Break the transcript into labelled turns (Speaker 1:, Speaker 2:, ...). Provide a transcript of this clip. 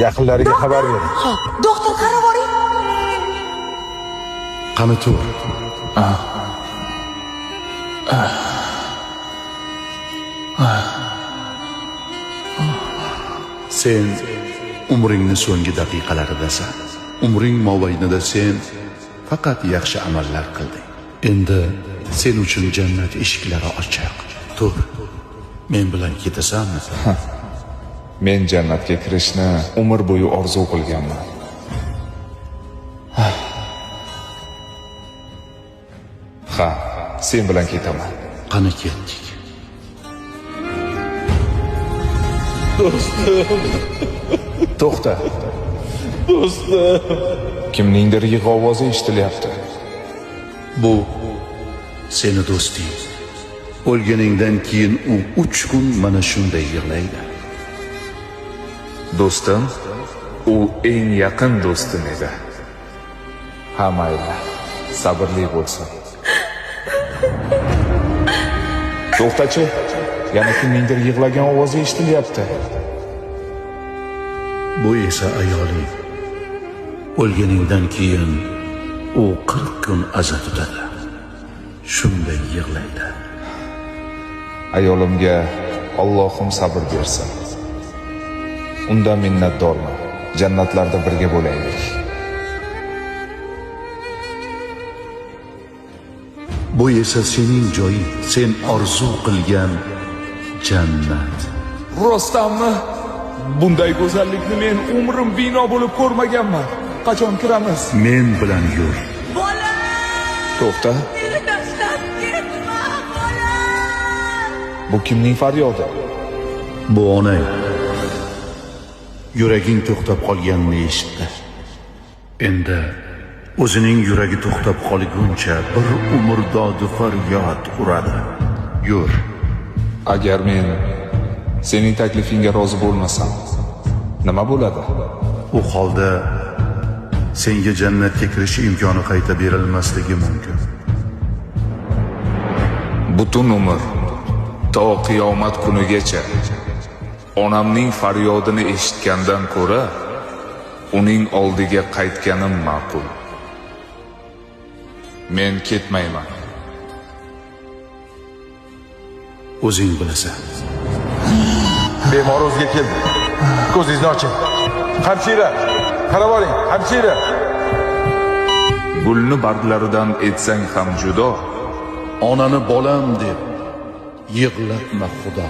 Speaker 1: yaqinlariga xabar bering.
Speaker 2: Xo'p, doktor qarab oling.
Speaker 3: Qani tur. Sen umringni so'nggi daqiqalaridasan. Umring mobaynida sen faqat yaxshi amallar qilding. Endi sen uchun jannat eshiklari ochiq. Tur. Men bilan ketasanmi?
Speaker 4: Men jannatga kirishni umr bo'yi orzu qilganman. Ha, sen bilan ketaman.
Speaker 3: Qani ketdik.
Speaker 4: To'xta. Kimningdir yig'i ovozi eshitilyapti.
Speaker 3: Bu seni do'sting. O'lganingdan keyin u 3 kun mana shunday yig'laydi.
Speaker 4: Do'stim, u eng yaqin do'stim edi. Ha mayli, sabrli bo'lsin. To'xtachi, yana kimningdir yig'lagan ovozi eshitilyapti.
Speaker 3: Bu esa ayoling. O'lganingdan keyin u 40 kun aza tutadi. Shunday yig'laydi.
Speaker 4: Ayolimga Allohim sabr bersin. Undan minnatdorman. Jannatlarda birga bo'laylik.
Speaker 3: Bu esa sening joying, sen orzu qilgan jannat.
Speaker 4: Rostdanmi? Bunday go'zallikni men umrim bino bo'lib ko'rmaganman. Qachon kiramiz?
Speaker 3: Men bilan yur.
Speaker 2: Bola!
Speaker 4: To'xta.
Speaker 2: Tashlab ketma, bola!
Speaker 4: Bu kimning faryodi?
Speaker 3: Bu onang. Yuraging to'xtab qolganini eshitdi. Endi o'zining yuragi to'xtab qolguncha bir umr dodi faryod uradi. Yur.
Speaker 4: Agar men sening taklifingga rozi bo'lmasam, nima bo'ladi?
Speaker 3: U holda senga jannatga kirish imkoni qayta berilmasligi mumkin.
Speaker 4: Butun umr to qiyomat kunigacha onamning faryodini eshitgandan ko'ra uning oldiga qaytganim ma'qul. Men ketmayman.
Speaker 3: O'zing bilasan.
Speaker 1: Bemor o'ziga keldi. Ko'zingizni oching. Hamshira, qarab oling, hamshira.
Speaker 4: Gulni barglaridan etsang ham judo,
Speaker 3: Onani bolam deb yig'latma Xudo.